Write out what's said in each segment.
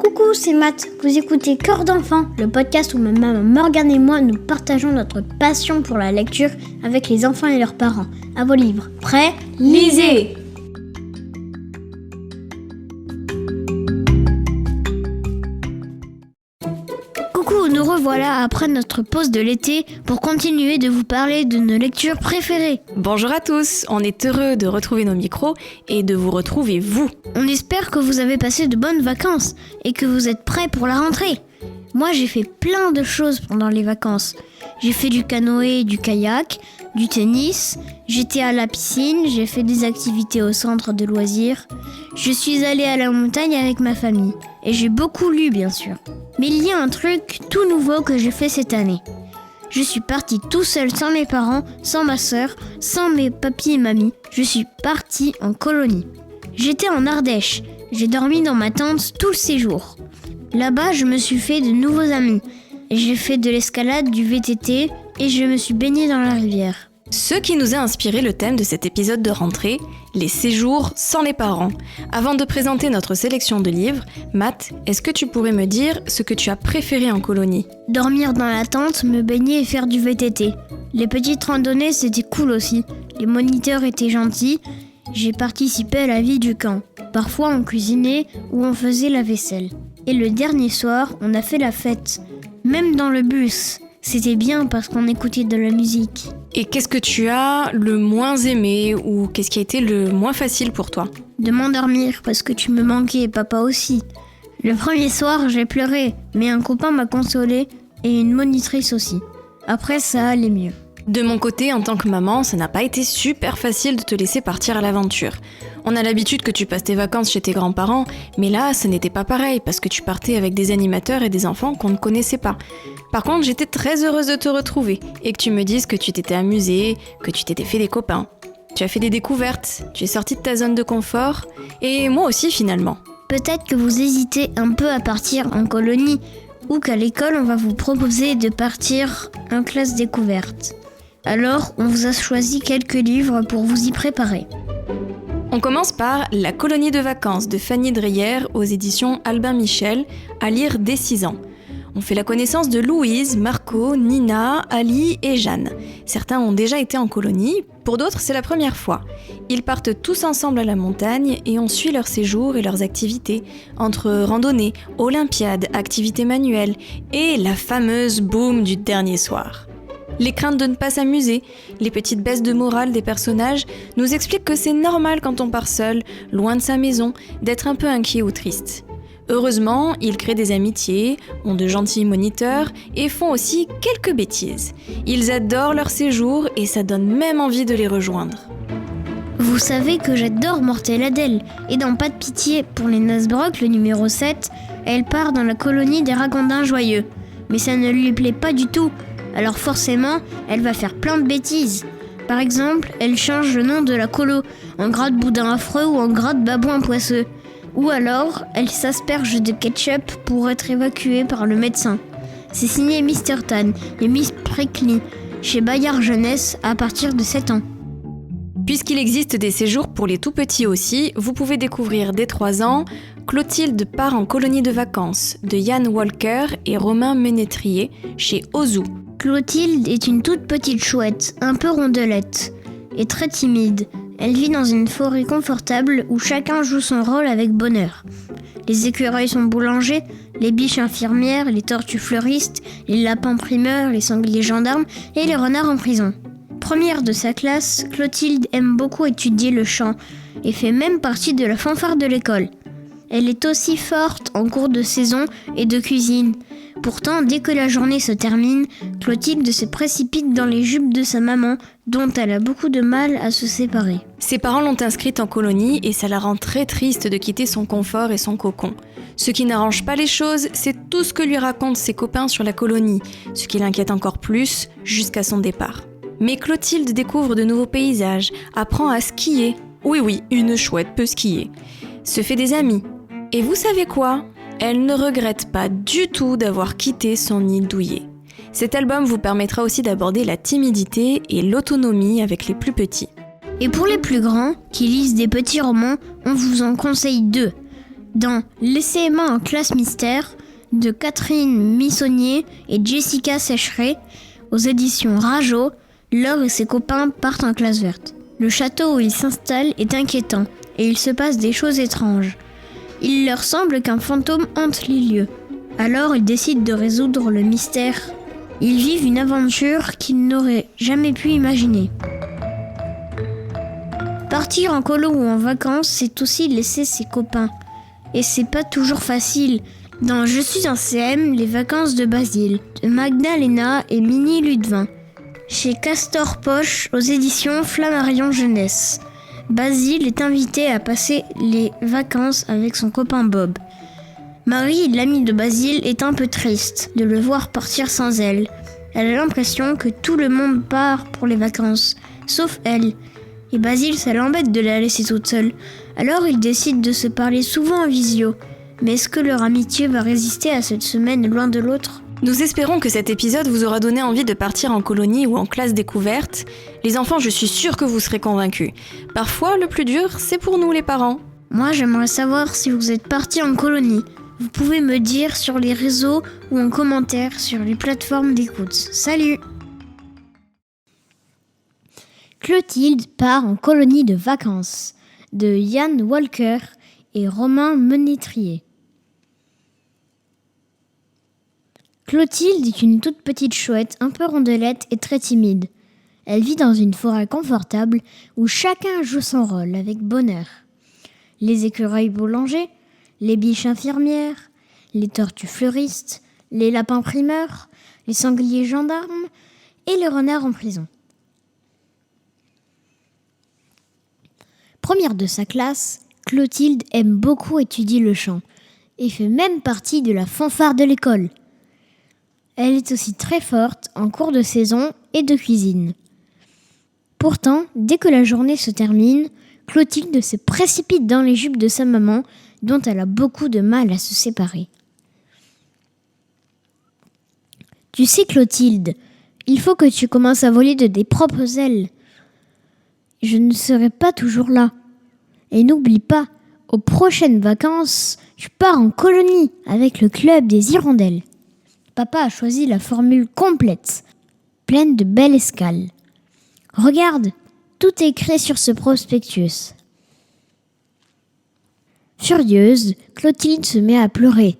Coucou, c'est Matt. Vous écoutez Cœur d'enfant, le podcast où ma maman Morgane et moi nous partageons notre passion pour la lecture avec les enfants et leurs parents. À vos livres. Prêts ? Lisez ! Coucou, nous revoilà après notre pause de l'été pour continuer de vous parler de nos lectures préférées. Bonjour à tous, on est heureux de retrouver nos micros et de vous retrouver vous. On espère que vous avez passé de bonnes vacances et que vous êtes prêts pour la rentrée. Moi, j'ai fait plein de choses pendant les vacances. J'ai fait du canoë et du kayak, du tennis, j'étais à la piscine, j'ai fait des activités au centre de loisirs. Je suis allée à la montagne avec ma famille et j'ai beaucoup lu, bien sûr. Mais il y a un truc tout nouveau que j'ai fait cette année. Je suis partie tout seul sans mes parents, sans ma sœur, sans mes papis et mamie. Je suis partie en colonie. J'étais en Ardèche. J'ai dormi dans ma tente tout le séjour. Là-bas, je me suis fait de nouveaux amis. J'ai fait de l'escalade, du VTT et je me suis baignée dans la rivière. Ce qui nous a inspiré le thème de cet épisode de rentrée, les séjours sans les parents. Avant de présenter notre sélection de livres, Matt, est-ce que tu pourrais me dire ce que tu as préféré en colonie ? Dormir dans la tente, me baigner et faire du VTT. Les petites randonnées, c'était cool aussi. Les moniteurs étaient gentils. J'ai participé à la vie du camp. Parfois, on cuisinait ou on faisait la vaisselle. Et le dernier soir, on a fait la fête. Même dans le bus. C'était bien parce qu'on écoutait de la musique. Et qu'est-ce que tu as le moins aimé ou qu'est-ce qui a été le moins facile pour toi ? De m'endormir parce que tu me manquais et papa aussi. Le premier soir, j'ai pleuré, mais un copain m'a consolé et une monitrice aussi. Après, ça allait mieux. De mon côté, en tant que maman, ça n'a pas été super facile de te laisser partir à l'aventure. On a l'habitude que tu passes tes vacances chez tes grands-parents, mais là, ce n'était pas pareil parce que tu partais avec des animateurs et des enfants qu'on ne connaissait pas. Par contre, j'étais très heureuse de te retrouver et que tu me dises que tu t'étais amusée, que tu t'étais fait des copains. Tu as fait des découvertes, tu es sortie de ta zone de confort, et moi aussi finalement. Peut-être que vous hésitez un peu à partir en colonie ou qu'à l'école, on va vous proposer de partir en classe découverte. Alors, on vous a choisi quelques livres pour vous y préparer. On commence par La colonie de vacances de Fanny Dreyer aux éditions Albin Michel, à lire dès 6 ans. On fait la connaissance de Louise, Marco, Nina, Ali et Jeanne. Certains ont déjà été en colonie, pour d'autres c'est la première fois. Ils partent tous ensemble à la montagne et on suit leur séjour et leurs activités, entre randonnées, olympiades, activités manuelles et la fameuse boum du dernier soir. Les craintes de ne pas s'amuser, les petites baisses de morale des personnages nous expliquent que c'est normal quand on part seul, loin de sa maison, d'être un peu inquiet ou triste. Heureusement, ils créent des amitiés, ont de gentils moniteurs et font aussi quelques bêtises. Ils adorent leur séjour et ça donne même envie de les rejoindre. Vous savez que j'adore Mortel Adèle, et dans Pas de pitié pour les Nasbrock, le numéro 7, elle part dans la colonie des Ragondins joyeux. Mais ça ne lui plaît pas du tout. Alors forcément, elle va faire plein de bêtises. Par exemple, elle change le nom de la colo en gratte-boudin affreux ou en gratte-babouin poisseux. Ou alors, elle s'asperge de ketchup pour être évacuée par le médecin. C'est signé Mr. Tan et Miss Prickly chez Bayard Jeunesse à partir de 7 ans. Puisqu'il existe des séjours pour les tout petits aussi, vous pouvez découvrir dès 3 ans Clotilde part en colonie de vacances de Yann Walker et Romain Ménétrier chez Ozu. Clotilde est une toute petite chouette, un peu rondelette, et très timide. Elle vit dans une forêt confortable où chacun joue son rôle avec bonheur. Les écureuils sont boulangers, les biches infirmières, les tortues fleuristes, les lapins primeurs, les sangliers gendarmes et les renards en prison. Première de sa classe, Clotilde aime beaucoup étudier le chant et fait même partie de la fanfare de l'école. Elle est aussi forte en cours de saison et de cuisine. Pourtant, dès que la journée se termine, Clotilde se précipite dans les jupes de sa maman, dont elle a beaucoup de mal à se séparer. Ses parents l'ont inscrite en colonie et ça la rend très triste de quitter son confort et son cocon. Ce qui n'arrange pas les choses, c'est tout ce que lui racontent ses copains sur la colonie, ce qui l'inquiète encore plus jusqu'à son départ. Mais Clotilde découvre de nouveaux paysages, apprend à skier. Oui, une chouette peut skier. Se fait des amis. Et vous savez quoi ? Elle ne regrette pas du tout d'avoir quitté son nid douillet. Cet album vous permettra aussi d'aborder la timidité et l'autonomie avec les plus petits. Et pour les plus grands, qui lisent des petits romans, on vous en conseille 2. dans Laissez Emma en classe mystère de Catherine Missonnier et Jessica Sécheret aux éditions Rajo. Laure et ses copains partent en classe verte. Le château où ils s'installent est inquiétant et il se passe des choses étranges. Il leur semble qu'un fantôme hante les lieux. Alors ils décident de résoudre le mystère. Ils vivent une aventure qu'ils n'auraient jamais pu imaginer. Partir en colo ou en vacances, c'est aussi laisser ses copains. Et c'est pas toujours facile. Dans Je suis un CM, les vacances de Basile, de Magdalena et Minnie Ludvin. Chez Castor Poche, aux éditions Flammarion Jeunesse. Basile est invité à passer les vacances avec son copain Bob. Marie, l'amie de Basile, est un peu triste de le voir partir sans elle. Elle a l'impression que tout le monde part pour les vacances, sauf elle. Et Basile, ça l'embête de la laisser toute seule. Alors ils décident de se parler souvent en visio. Mais est-ce que leur amitié va résister à cette semaine loin de l'autre ? Nous espérons que cet épisode vous aura donné envie de partir en colonie ou en classe découverte. Les enfants, je suis sûre que vous serez convaincus. Parfois, le plus dur, c'est pour nous les parents. Moi, j'aimerais savoir si vous êtes partis en colonie. Vous pouvez me dire sur les réseaux ou en commentaire sur les plateformes d'écoute. Salut! Clotilde part en colonie de vacances de Yann Walker et Romain Menétrier. Clotilde est une toute petite chouette, un peu rondelette et très timide. Elle vit dans une forêt confortable où chacun joue son rôle avec bonheur. Les écureuils boulangers, les biches infirmières, les tortues fleuristes, les lapins primeurs, les sangliers gendarmes et les renards en prison. Première de sa classe, Clotilde aime beaucoup étudier le chant et fait même partie de la fanfare de l'école. Elle est aussi très forte en cours de saison et de cuisine. Pourtant, dès que la journée se termine, Clotilde se précipite dans les jupes de sa maman, dont elle a beaucoup de mal à se séparer. Tu sais, Clotilde, il faut que tu commences à voler de tes propres ailes. Je ne serai pas toujours là. Et n'oublie pas, aux prochaines vacances, tu pars en colonie avec le club des hirondelles. Papa a choisi la formule complète, pleine de belles escales. Regarde, tout est écrit sur ce prospectus. Furieuse, Clotilde se met à pleurer,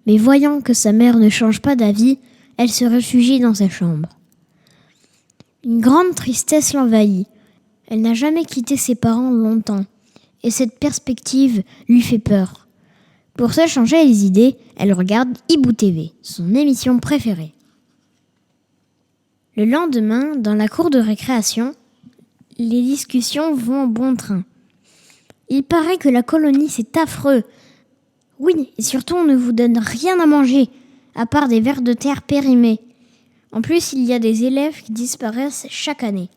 mais voyant que sa mère ne change pas d'avis, elle se réfugie dans sa chambre. Une grande tristesse l'envahit. Elle n'a jamais quitté ses parents longtemps, et cette perspective lui fait peur. Pour se changer les idées, elle regarde Hibou TV, son émission préférée. Le lendemain, dans la cour de récréation, les discussions vont en bon train. Il paraît que la colonie, c'est affreux. Oui, et surtout, on ne vous donne rien à manger, à part des vers de terre périmés. En plus, il y a des élèves qui disparaissent chaque année.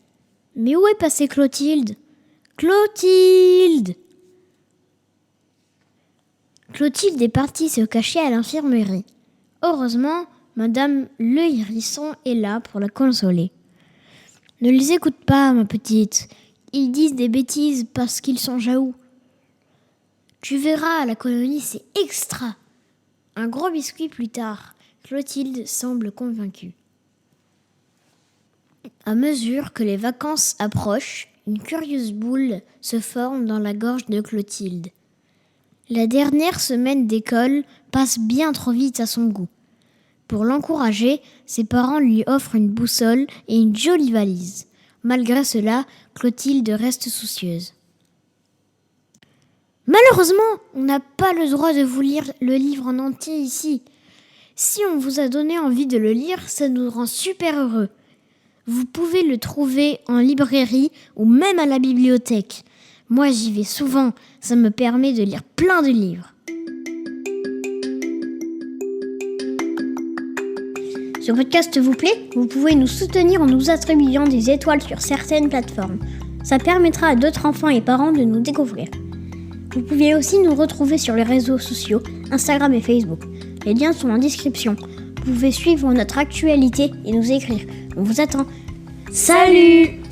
Mais où est passée Clotilde ? Clotilde ! Clotilde est partie se cacher à l'infirmerie. Heureusement, Madame Le Hérisson est là pour la consoler. Ne les écoute pas, ma petite. Ils disent des bêtises parce qu'ils sont jaloux. Tu verras, à la colonie, c'est extra. Un gros biscuit plus tard. Clotilde semble convaincue. À mesure que les vacances approchent, une curieuse boule se forme dans la gorge de Clotilde. La dernière semaine d'école passe bien trop vite à son goût. Pour l'encourager, ses parents lui offrent une boussole et une jolie valise. Malgré cela, Clotilde reste soucieuse. Malheureusement, on n'a pas le droit de vous lire le livre en entier ici. Si on vous a donné envie de le lire, ça nous rend super heureux. Vous pouvez le trouver en librairie ou même à la bibliothèque. Moi, j'y vais souvent. Ça me permet de lire plein de livres. Ce podcast vous plaît ? Vous pouvez nous soutenir en nous attribuant des étoiles sur certaines plateformes. Ça permettra à d'autres enfants et parents de nous découvrir. Vous pouvez aussi nous retrouver sur les réseaux sociaux, Instagram et Facebook. Les liens sont en description. Vous pouvez suivre notre actualité et nous écrire. On vous attend. Salut !